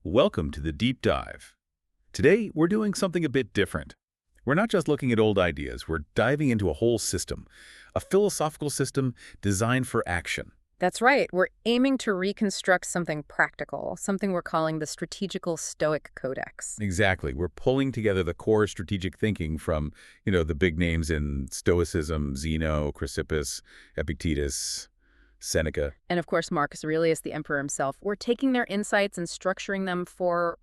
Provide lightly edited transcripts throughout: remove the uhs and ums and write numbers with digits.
Welcome to the Deep Dive. Today, we're doing something a bit different. We're not just looking at old ideas, we're diving into a whole system, a philosophical system designed for action. That's right. We're aiming to reconstruct something practical, something we're calling the Strategical Stoic Codex. Exactly. We're pulling together the core strategic thinking from, the big names in Stoicism, Zeno, Chrysippus, Epictetus, Seneca. And of course, Marcus Aurelius, the emperor himself. We're taking their insights and structuring them for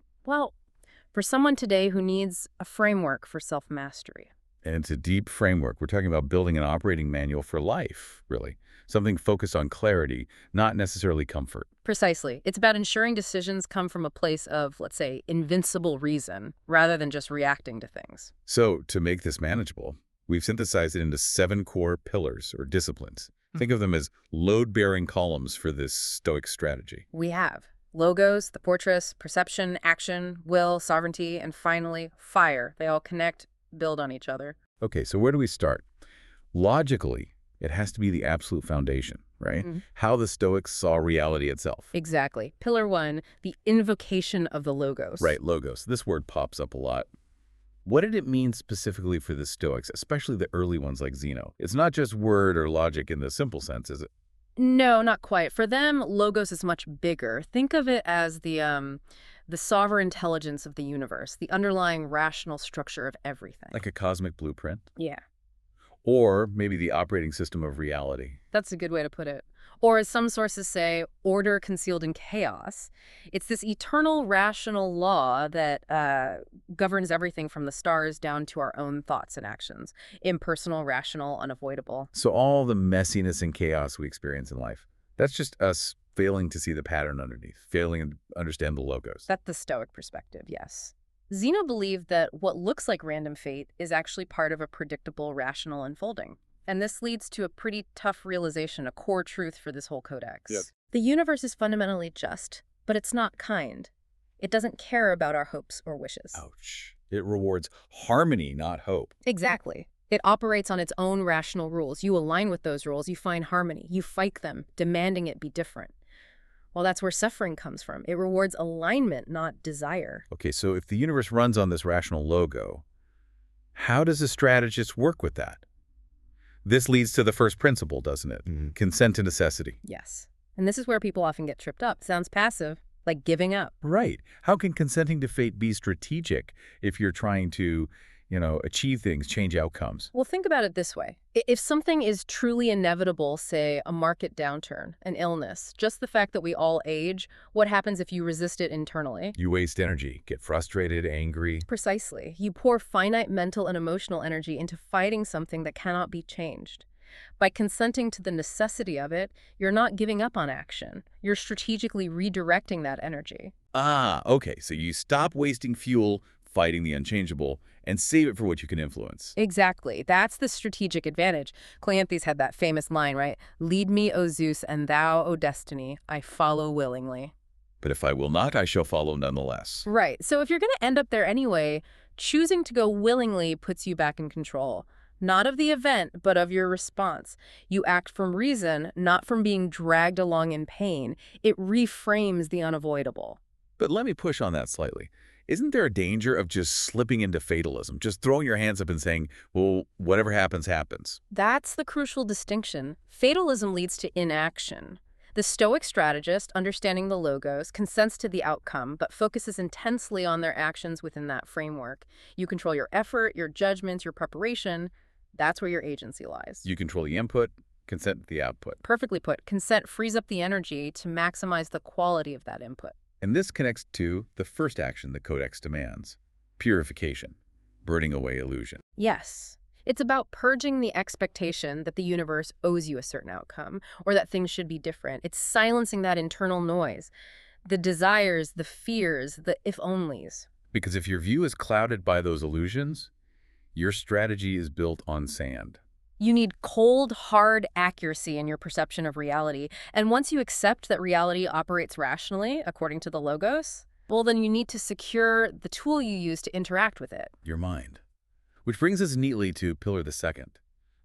someone today who needs a framework for self-mastery. And it's a deep framework. We're talking about building an operating manual for life, really. Something focused on clarity, not necessarily comfort. Precisely. It's about ensuring decisions come from a place of, let's say, invincible reason, rather than just reacting to things. So, to make this manageable, we've synthesized it into 7 core pillars or disciplines. Think of them as load-bearing columns for this Stoic strategy. We have logos, the fortress, perception, action, will, sovereignty, and finally, fire. They all connect, build on each other. Okay, so where do we start? Logically, it has to be the absolute foundation, right? How the Stoics saw reality itself. Exactly. Pillar 1, the invocation of the logos. Right, logos. This word pops up a lot. What did it mean specifically for the Stoics, especially the early ones like Zeno? It's not just word or logic in the simple sense, is it? No, not quite. For them, logos is much bigger. Think of it as the sovereign intelligence of the universe, the underlying rational structure of everything. Like a cosmic blueprint? Yeah, Or maybe the operating system of reality. that's a good way to put it. Or as some sources say, order concealed in chaos. It's this eternal rational law that governs everything from the stars down to our own thoughts and actions. Impersonal, rational, unavoidable. So all the messiness and chaos we experience in life, that's just us failing to see the pattern underneath, failing to understand the logos. That's the Stoic perspective, yes. Zeno believed that what looks like random fate is actually part of a predictable, rational unfolding. And this leads to a pretty tough realization, a core truth for this whole codex. Yep. The universe is fundamentally just, but it's not kind. It doesn't care about our hopes or wishes. Ouch. It rewards harmony, not hope. Exactly. It operates on its own rational rules. You align with those rules, you find harmony, you fight them, demanding it be different. Well, that's where suffering comes from. It rewards alignment, not desire. Okay, so if the universe runs on this rational logo, how does a strategist work with that? This leads to the first principle, doesn't it? Consent to necessity. Yes. And this is where people often get tripped up. Sounds passive, like giving up. Right. How can consenting to fate be strategic if you're trying to, achieve things, change outcomes? Well, think about it this way. If something is truly inevitable, say a market downturn, an illness, just the fact that we all age, what happens if you resist it internally? You waste energy, get frustrated, angry. Precisely. You pour finite mental and emotional energy into fighting something that cannot be changed. By consenting to the necessity of it, you're not giving up on action. You're strategically redirecting that energy. Ah, okay. So you stop wasting fuel fighting the unchangeable and save it for what you can influence. Exactly. That's the strategic advantage. Cleanthes had that famous line, right? Lead me, O Zeus, and thou, O destiny, I follow willingly. But if I will not, I shall follow nonetheless. Right. So if you're going to end up there anyway, choosing to go willingly puts you back in control. Not of the event, but of your response. You act from reason, not from being dragged along in pain. It reframes the unavoidable. But let me push on that slightly. Isn't there a danger of just slipping into fatalism, just throwing your hands up and saying, well, whatever happens, happens? That's the crucial distinction. Fatalism leads to inaction. The Stoic strategist, understanding the logos, consents to the outcome, but focuses intensely on their actions within that framework. You control your effort, your judgments, your preparation. That's where your agency lies. You control the input, consent to the output. Perfectly put. Consent frees up the energy to maximize the quality of that input. And this connects to the first action the Codex demands, purification, burning away illusion. Yes. It's about purging the expectation that the universe owes you a certain outcome, or that things should be different. It's silencing that internal noise, the desires, the fears, the if-onlys. Because if your view is clouded by those illusions, your strategy is built on sand. You need cold, hard accuracy in your perception of reality. And once you accept that reality operates rationally, according to the logos, well, then you need to secure the tool you use to interact with it. Your mind. Which brings us neatly to pillar the second,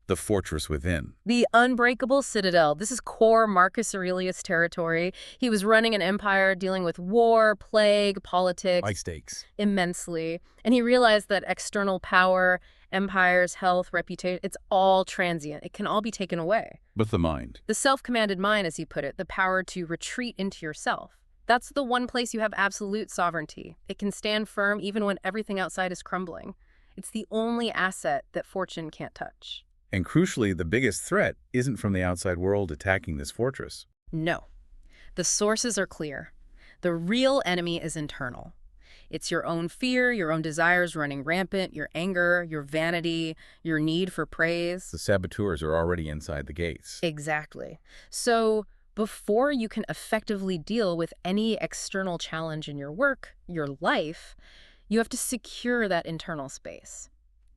the fortress within. The unbreakable citadel. This is core Marcus Aurelius territory. He was running an empire dealing with war, plague, High politics, stakes. immensely. And he realized that external power, empires, health, reputation, it's all transient. It can all be taken away. But the mind. The self-commanded mind, as he put it, the power to retreat into yourself. That's the one place you have absolute sovereignty. It can stand firm even when everything outside is crumbling. It's the only asset that fortune can't touch. And crucially, the biggest threat isn't from the outside world attacking this fortress. No. The sources are clear. The real enemy is internal. It's your own fear, your own desires running rampant, your anger, your vanity, your need for praise. The saboteurs are already inside the gates. Exactly. So before you can effectively deal with any external challenge in your work, your life, you have to secure that internal space.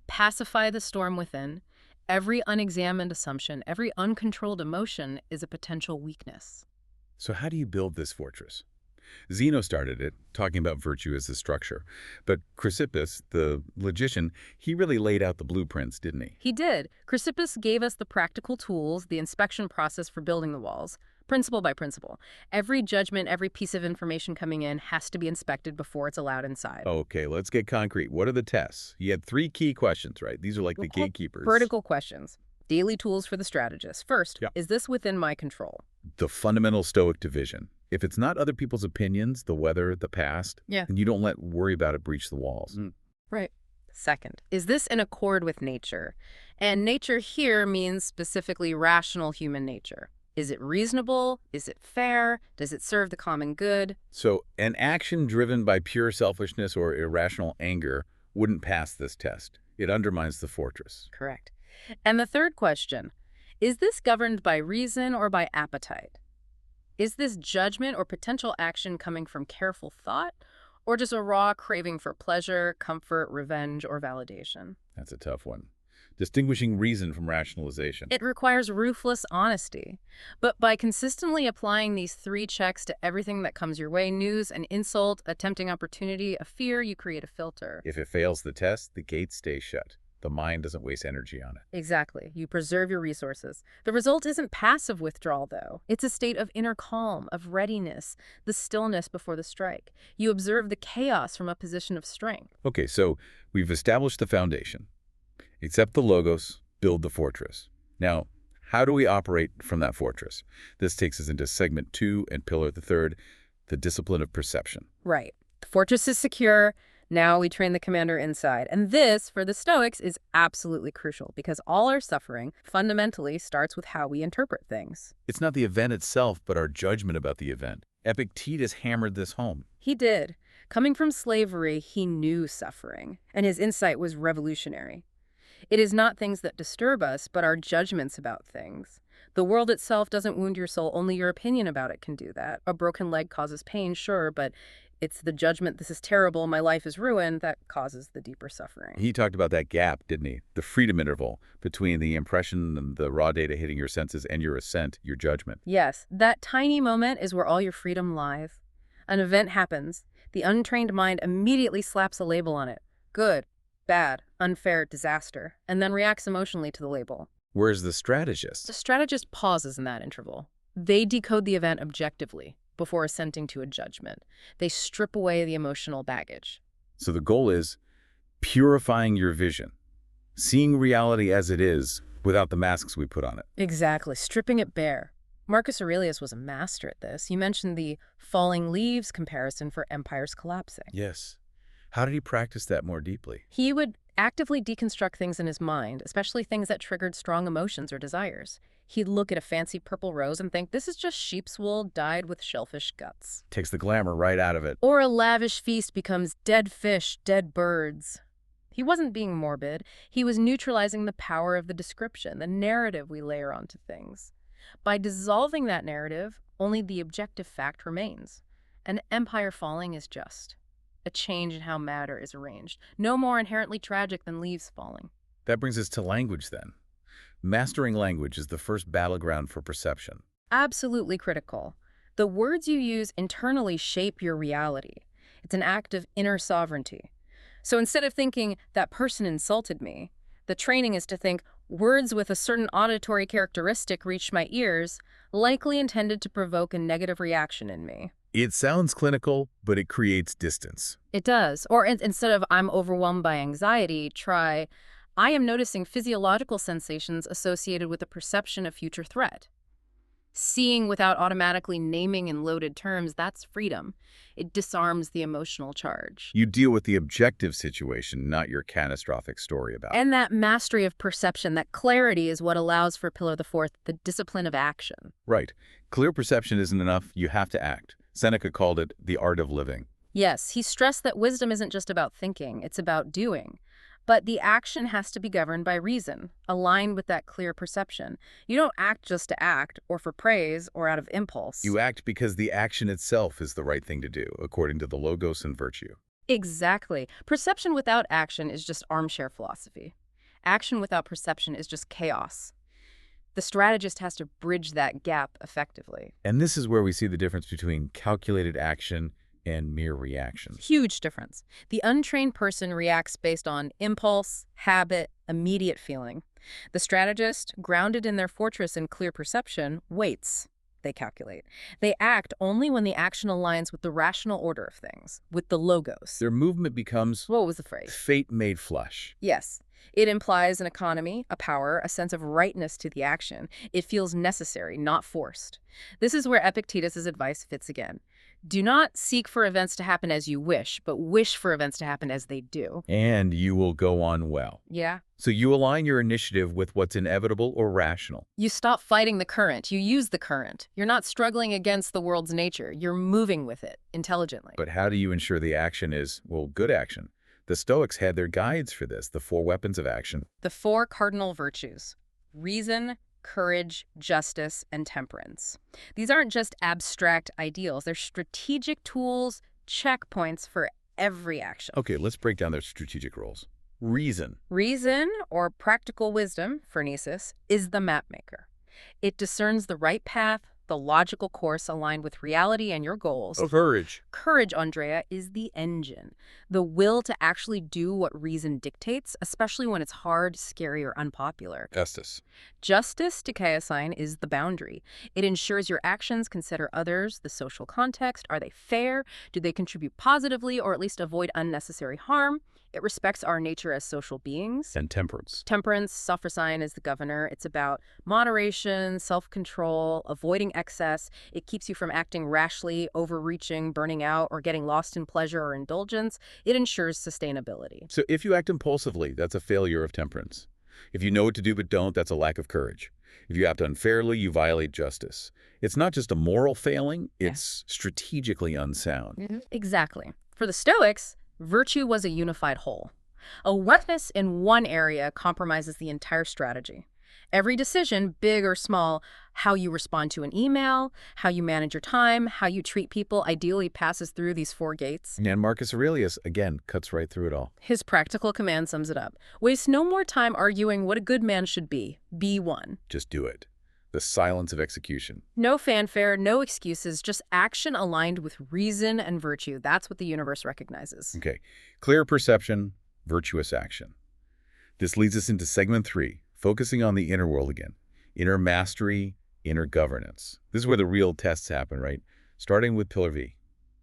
Pacify the storm within. Every unexamined assumption, every uncontrolled emotion is a potential weakness. So how do you build this fortress? Zeno started it, talking about virtue as the structure. But Chrysippus, the logician, he really laid out the blueprints, didn't he? He did. Chrysippus gave us the practical tools, the inspection process for building the walls, principle by principle. Every judgment, every piece of information coming in has to be inspected before it's allowed inside. Okay, let's get concrete. What are the tests? He had 3 key questions, right? These are like the gatekeepers. Vertical questions. Daily tools for the strategist. First, Yeah. is this within my control? The fundamental Stoic division. If it's not other people's opinions, the weather, the past, Yeah. then you don't let worry about it breach the walls. Right. Second, is this in accord with nature? And nature here means specifically rational human nature. Is it reasonable? Is it fair? Does it serve the common good? So an action driven by pure selfishness or irrational anger wouldn't pass this test. It undermines the fortress. Correct. And the third question, is this governed by reason or by appetite? Is this judgment or potential action coming from careful thought, or just a raw craving for pleasure, comfort, revenge, or validation? That's a tough one. Distinguishing reason from rationalization. It requires ruthless honesty. But by consistently applying these 3 checks to everything that comes your way, news, an insult, a tempting opportunity, a fear, you create a filter. If it fails the test, the gates stay shut. The mind doesn't waste energy on it. Exactly. You preserve your resources. The result isn't passive withdrawal, though. It's a state of inner calm, of readiness, the stillness before the strike. You observe the chaos from a position of strength. Okay, so we've established the foundation. Accept the logos, build the fortress. Now, how do we operate from that fortress? This takes us into segment 2 and pillar the 3rd, the discipline of perception. Right. The fortress is secure. Now we train the commander inside. And this, for the Stoics, is absolutely crucial because all our suffering fundamentally starts with how we interpret things. It's not the event itself, but our judgment about the event. Epictetus hammered this home. He did. Coming from slavery, he knew suffering, and his insight was revolutionary. It is not things that disturb us, but our judgments about things. The world itself doesn't wound your soul, only your opinion about it can do that. A broken leg causes pain, sure, but it's the judgment, this is terrible, my life is ruined, that causes the deeper suffering. He talked about that gap, didn't he? The freedom interval between the impression and the raw data hitting your senses and your assent, your judgment. Yes, that tiny moment is where all your freedom lies. An event happens. The untrained mind immediately slaps a label on it. Good, bad, unfair, disaster, and then reacts emotionally to the label. Whereas the strategist, The strategist pauses in that interval. They decode the event objectively before assenting to a judgment. They strip away the emotional baggage. so the goal is purifying your vision, seeing reality as it is without the masks we put on it. Exactly, stripping it bare. Marcus Aurelius was a master at this. You mentioned the falling leaves comparison for empires collapsing. Yes. How did he practice that more deeply? He would actively deconstruct things in his mind, especially things that triggered strong emotions or desires. He'd look at a fancy purple rose and think, this is just sheep's wool dyed with shellfish guts. Takes the glamour right out of it. Or a lavish feast becomes dead fish, dead birds. He wasn't being morbid. He was neutralizing the power of the description, the narrative we layer onto things. By dissolving that narrative, only the objective fact remains. An empire falling is just a change in how matter is arranged, no more inherently tragic than leaves falling. That brings us to language then. Mastering language is the first battleground for perception. Absolutely critical. The words you use internally shape your reality. It's an act of inner sovereignty. So instead of thinking, that person insulted me, the training is to think, Words with a certain auditory characteristic reached my ears, likely intended to provoke a negative reaction in me. It sounds clinical, but it creates distance. It does. Or instead of I'm overwhelmed by anxiety, try I am noticing physiological sensations associated with the perception of future threat. Seeing without automatically naming in loaded terms, that's freedom. It disarms the emotional charge. You deal with the objective situation, not your catastrophic story about it. And that mastery of perception, that clarity is what allows for Pillar the Fourth, the discipline of action. Right. Clear perception isn't enough. You have to act. Seneca called it the art of living. Yes, he stressed that wisdom isn't just about thinking, it's about doing. But the action has to be governed by reason, aligned with that clear perception. You don't act just to act, or for praise, or out of impulse. You act because the action itself is the right thing to do, according to the logos and virtue. Exactly. Perception without action is just armchair philosophy. Action without perception is just chaos. The strategist has to bridge that gap effectively. And this is where we see the difference between calculated action and mere reaction. Huge difference. The untrained person reacts based on impulse, habit, immediate feeling. The strategist, grounded in their fortress and clear perception, waits. They calculate. They act only when the action aligns with the rational order of things, with the logos. Their movement becomes What was the phrase? fate made flesh. Yes. It implies an economy, a power, a sense of rightness to the action. It feels necessary, not forced. This is where Epictetus's advice fits again. Do not seek for events to happen as you wish, but wish for events to happen as they do. And you will go on well. Yeah. So you align your initiative with what's inevitable or rational. You stop fighting the current. You use the current. You're not struggling against the world's nature. You're moving with it intelligently. But how do you ensure the action is, well, good action? The Stoics had their guides for this, the 4 weapons of action. The 4 cardinal virtues: reason, courage, justice, and temperance. These aren't just abstract ideals. They're strategic tools, checkpoints for every action. Okay, let's break down their strategic roles. Reason. Reason, or practical wisdom, for Nisus, is the mapmaker. It discerns the right path, the logical course aligned with reality and your goals. Courage. Courage, Andrea, is the engine, the will to actually do what reason dictates, especially when it's hard, scary, or unpopular. Justice. Justice, Dikaiosyne, is the boundary. It ensures your actions consider others, the social context. Are they fair? Do they contribute positively or at least avoid unnecessary harm? It respects our nature as social beings. And temperance. Temperance, Sophrosyne, is the governor. It's about moderation, self-control, avoiding excess. It keeps you from acting rashly, overreaching, burning out, or getting lost in pleasure or indulgence. It ensures sustainability. So if you act impulsively, that's a failure of temperance. If you know what to do but don't, that's a lack of courage. If you act unfairly, you violate justice. It's not just a moral failing, it's strategically unsound. Exactly. For the Stoics, virtue was a unified whole. A weakness in one area compromises the entire strategy. Every decision, big or small, how you respond to an email, how you manage your time, how you treat people, ideally passes through these 4 gates. And Marcus Aurelius, again, cuts right through it all. His practical command sums it up. Waste no more time arguing what a good man should be. Be one. Just do it. The silence of execution. No fanfare, no excuses, just action aligned with reason and virtue. That's what the universe recognizes. Okay, clear perception, virtuous action. This leads us into segment 3, focusing on the inner world again. Inner mastery, inner governance. This is where the real tests happen, right? Starting with Pillar V,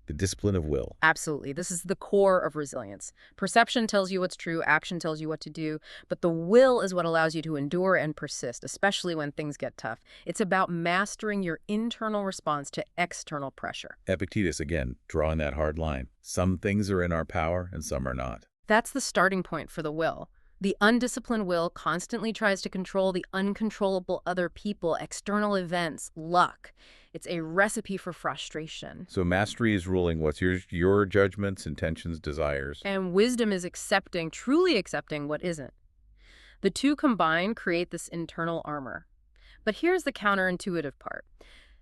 the discipline of will. Absolutely. This is the core of resilience. Perception tells you what's true, action tells you what to do, but the will is what allows you to endure and persist, especially when things get tough. It's about mastering your internal response to external pressure. Epictetus, again, drawing that hard line. Some things are in our power and some are not. That's the starting point for the will. The undisciplined will constantly tries to control the uncontrollable other people, external events, luck. It's a recipe for frustration. So mastery is ruling what's your judgments, intentions, desires. And wisdom is accepting, truly accepting what isn't. The two combined create this internal armor. But here's the counterintuitive part.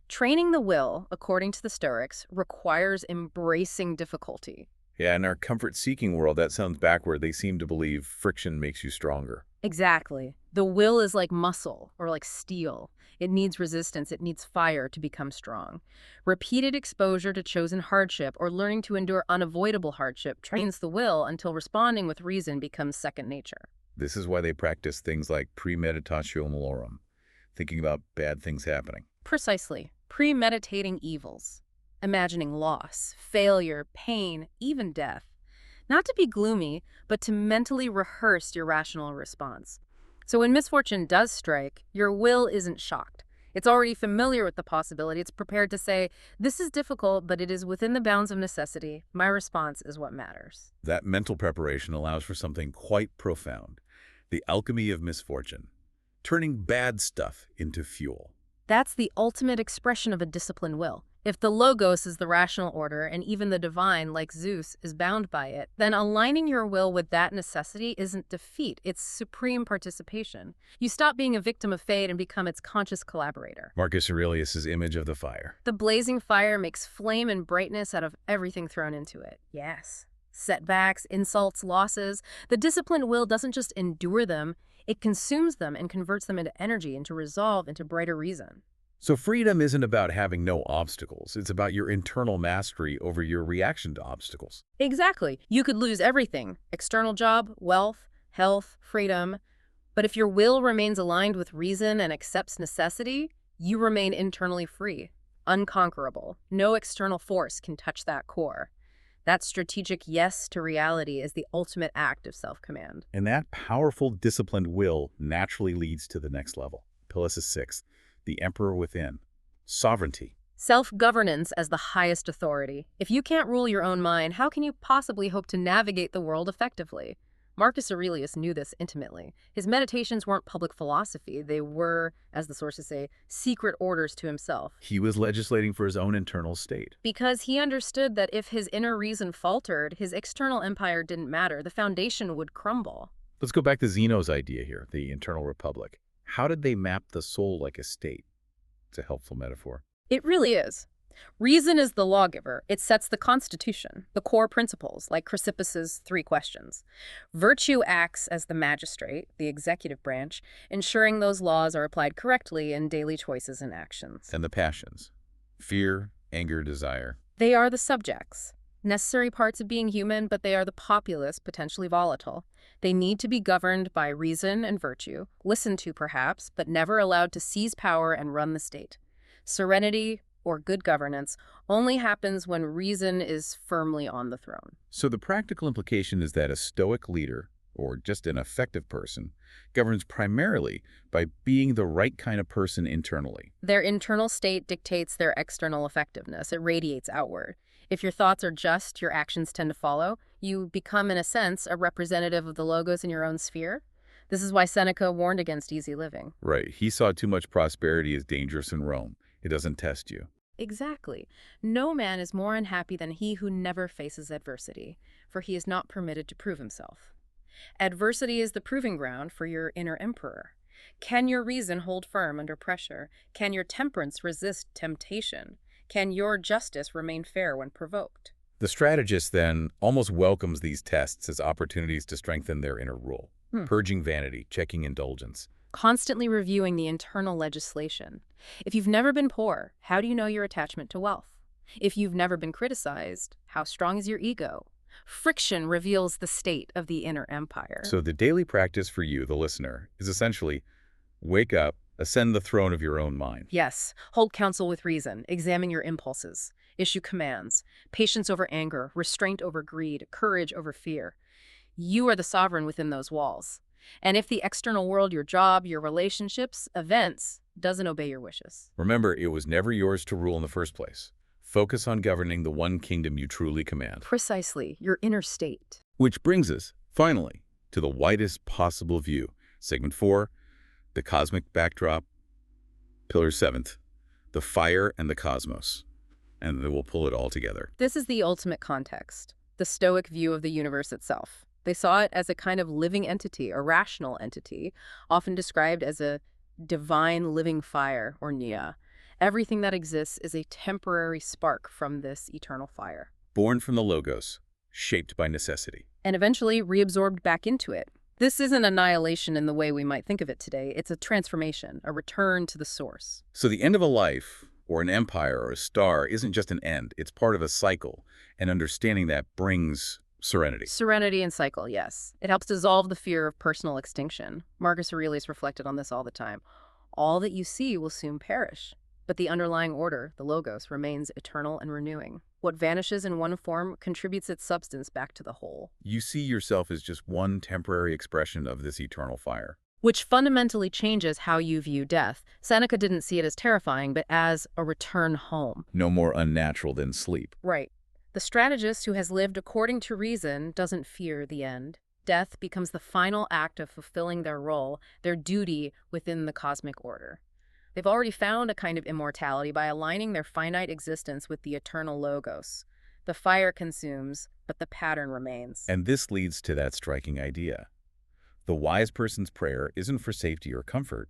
Training the will, according to the Stoics, requires embracing difficulty. Yeah, in our comfort-seeking world, that sounds backward. They seem to believe friction makes you stronger. Exactly. The will is like muscle or like steel. It needs resistance. It needs fire to become strong. Repeated exposure to chosen hardship or learning to endure unavoidable hardship trains the will until responding with reason becomes second nature. This is why they practice things like premeditatio malorum, thinking about bad things happening. Precisely. Premeditating evils. Imagining loss, failure, pain, even death. Not to be gloomy, but to mentally rehearse your rational response. So when misfortune does strike, your will isn't shocked. It's already familiar with the possibility. It's prepared to say, this is difficult, but it is within the bounds of necessity. My response is what matters. That mental preparation allows for something quite profound, the alchemy of misfortune, turning bad stuff into fuel. That's the ultimate expression of a disciplined will. If the logos is the rational order and even the divine, like Zeus, is bound by it, then aligning your will with that necessity isn't defeat, it's supreme participation. You stop being a victim of fate and become its conscious collaborator. Marcus Aurelius' image of the fire. The blazing fire makes flame and brightness out of everything thrown into it. Yes. Setbacks, insults, losses. The disciplined will doesn't just endure them, it consumes them and converts them into energy, into resolve, into brighter reason. So freedom isn't about having no obstacles. It's about your internal mastery over your reaction to obstacles. Exactly. You could lose everything: external job, wealth, health, freedom. But if your will remains aligned with reason and accepts necessity, you remain internally free, unconquerable. No external force can touch that core. That strategic yes to reality is the ultimate act of self-command. And that powerful, disciplined will naturally leads to the next level. Pilus' sixth, the emperor within. Sovereignty. Self-governance as the highest authority. If you can't rule your own mind, how can you possibly hope to navigate the world effectively? Marcus Aurelius knew this intimately. His meditations weren't public philosophy. They were, as the sources say, secret orders to himself. He was legislating for his own internal state. Because he understood that if his inner reason faltered, his external empire didn't matter. The foundation would crumble. Let's go back to Zeno's idea here, the internal republic. How did they map the soul like a state? It's a helpful metaphor. It really is. Reason is the lawgiver. It sets the constitution, the core principles, like Chrysippus's 3 questions. Virtue acts as the magistrate, the executive branch, ensuring those laws are applied correctly in daily choices and actions. And the passions. Fear, anger, desire. They are the subjects. Necessary parts of being human, but they are the populace, potentially volatile. They need to be governed by reason and virtue, listened to perhaps, but never allowed to seize power and run the state. Serenity, or good governance, only happens when reason is firmly on the throne. So the practical implication is that a Stoic leader, or just an effective person, governs primarily by being the right kind of person internally. Their internal state dictates their external effectiveness. It radiates outward. If your thoughts are just, your actions tend to follow. You become, in a sense, a representative of the logos in your own sphere. This is why Seneca warned against easy living. Right. He saw too much prosperity as dangerous in Rome. It doesn't test you. Exactly. No man is more unhappy than he who never faces adversity, for he is not permitted to prove himself. Adversity is the proving ground for your inner emperor. Can your reason hold firm under pressure? Can your temperance resist temptation? Can your justice remain fair when provoked? The strategist, then, almost welcomes these tests as opportunities to strengthen their inner rule, purging vanity, checking indulgence. Constantly reviewing the internal legislation. If you've never been poor, how do you know your attachment to wealth? If you've never been criticized, how strong is your ego? Friction reveals the state of the inner empire. So the daily practice for you, the listener, is essentially wake up, ascend the throne of your own mind. Yes, hold counsel with reason, examine your impulses, issue commands, patience over anger, restraint over greed, courage over fear. You are the sovereign within those walls. And if the external world, your job, your relationships, events, doesn't obey your wishes, remember, it was never yours to rule in the first place. Focus on governing the one kingdom you truly command. Precisely, your inner state. Which brings us, finally, to the widest possible view. Segment 4, the cosmic backdrop. Pillar 7th, the fire and the cosmos. And then we'll pull it all together. This is the ultimate context, the Stoic view of the universe itself. They saw it as a kind of living entity, a rational entity, often described as a divine living fire, or nia. Everything that exists is a temporary spark from this eternal fire. Born from the logos, shaped by necessity. And eventually reabsorbed back into it. This isn't annihilation in the way we might think of it today. It's a transformation, a return to the source. So the end of a life, or an empire, or a star, isn't just an end. It's part of a cycle, and understanding that brings Serenity. Serenity and cycle, yes. It helps dissolve the fear of personal extinction. Marcus Aurelius reflected on this all the time. All that you see will soon perish, but the underlying order, the logos, remains eternal and renewing. What vanishes in one form contributes its substance back to the whole, You see yourself as just one temporary expression of this eternal fire. which fundamentally changes how you view death. Seneca didn't see it as terrifying, but as a return home. No more unnatural than sleep. Right. The strategist who has lived according to reason doesn't fear the end. Death becomes the final act of fulfilling their role, their duty within the cosmic order. They've already found a kind of immortality by aligning their finite existence with the eternal logos. The fire consumes, but the pattern remains. And this leads to that striking idea. The wise person's prayer isn't for safety or comfort,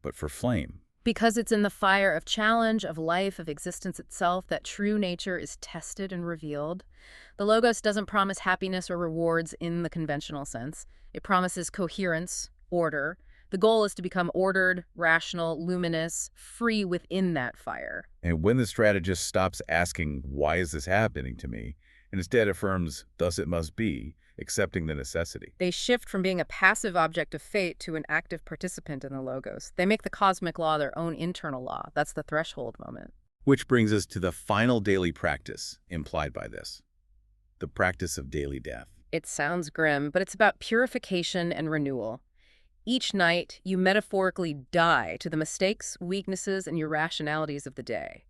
but for flame. Because it's in the fire of challenge, of life, of existence itself that true nature is tested and revealed. The Logos doesn't promise happiness or rewards in the conventional sense. It promises coherence, order. The goal is to become ordered, rational, luminous, free within that fire. And when the strategist stops asking, why is this happening to me, and instead affirms, thus it must be, accepting the necessity. They shift from being a passive object of fate to an active participant in the Logos. They make the cosmic law their own internal law. That's the threshold moment. Which brings us to the final daily practice implied by this, the practice of daily death. It sounds grim, but it's about purification and renewal. Each night, you metaphorically die to the mistakes, weaknesses, and irrationalities of the day.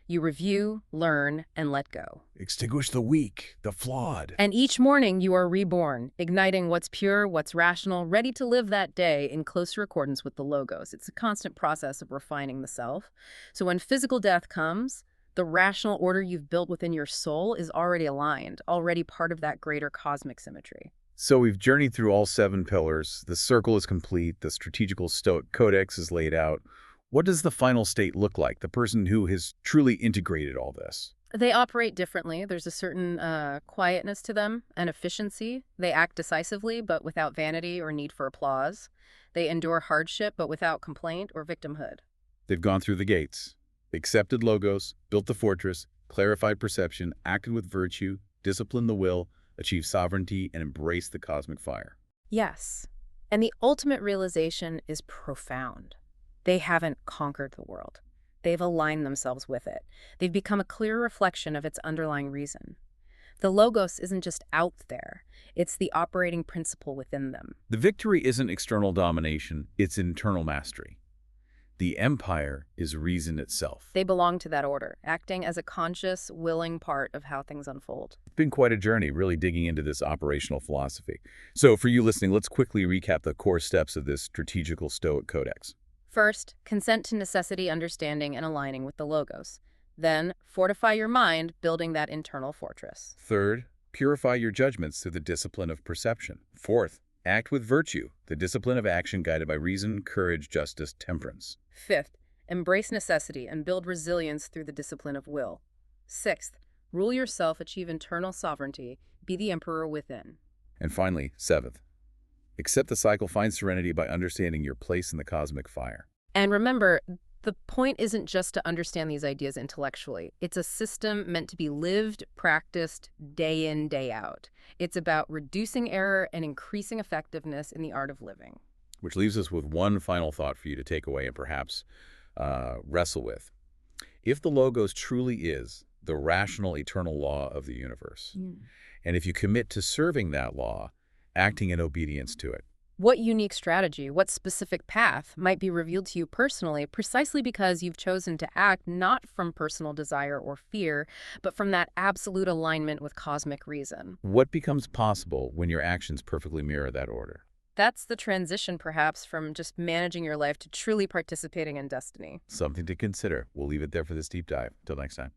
You review, learn, and let go. Extinguish the weak, the flawed. And each morning you are reborn, igniting what's pure, what's rational, ready to live that day in closer accordance with the Logos. It's a constant process of refining the self. So when physical death comes, the rational order you've built within your soul is already aligned, already part of that greater cosmic symmetry. So we've journeyed through all 7 pillars. The circle is complete. The strategical Stoic Codex is laid out. What does the final state look like, the person who has truly integrated all this? They operate differently. There's a certain quietness to them and efficiency. They act decisively, but without vanity or need for applause. They endure hardship, but without complaint or victimhood. They've gone through the gates, accepted logos, built the fortress, clarified perception, acted with virtue, disciplined the will, achieved sovereignty, and embraced the cosmic fire. Yes. And the ultimate realization is profound. They haven't conquered the world. They've aligned themselves with it. They've become a clear reflection of its underlying reason. The Logos isn't just out there. It's the operating principle within them. The victory isn't external domination, it's internal mastery. The empire is reason itself. They belong to that order, acting as a conscious, willing part of how things unfold. It's been quite a journey, really digging into this operational philosophy. So for you listening, let's quickly recap the core steps of this strategical Stoic Codex. First, consent to necessity, understanding, and aligning with the Logos. Then, fortify your mind, building that internal fortress. Third, purify your judgments through the discipline of perception. Fourth, act with virtue, the discipline of action guided by reason, courage, justice, temperance. Fifth, embrace necessity and build resilience through the discipline of will. Sixth, rule yourself, achieve internal sovereignty, be the emperor within. And finally, seventh, accept the cycle, find serenity by understanding your place in the cosmic fire. And remember, the point isn't just to understand these ideas intellectually. It's a system meant to be lived, practiced, day in, day out. It's about reducing error and increasing effectiveness in the art of living. Which leaves us with one final thought for you to take away and perhaps wrestle with. If the Logos truly is the rational, eternal law of the universe, and if you commit to serving that law, acting in obedience to it, what unique strategy, what specific path might be revealed to you personally precisely because you've chosen to act not from personal desire or fear, but from that absolute alignment with cosmic reason? What becomes possible when your actions perfectly mirror that order? That's the transition, perhaps, from just managing your life to truly participating in destiny. Something to consider. We'll leave it there for this deep dive. Till next time.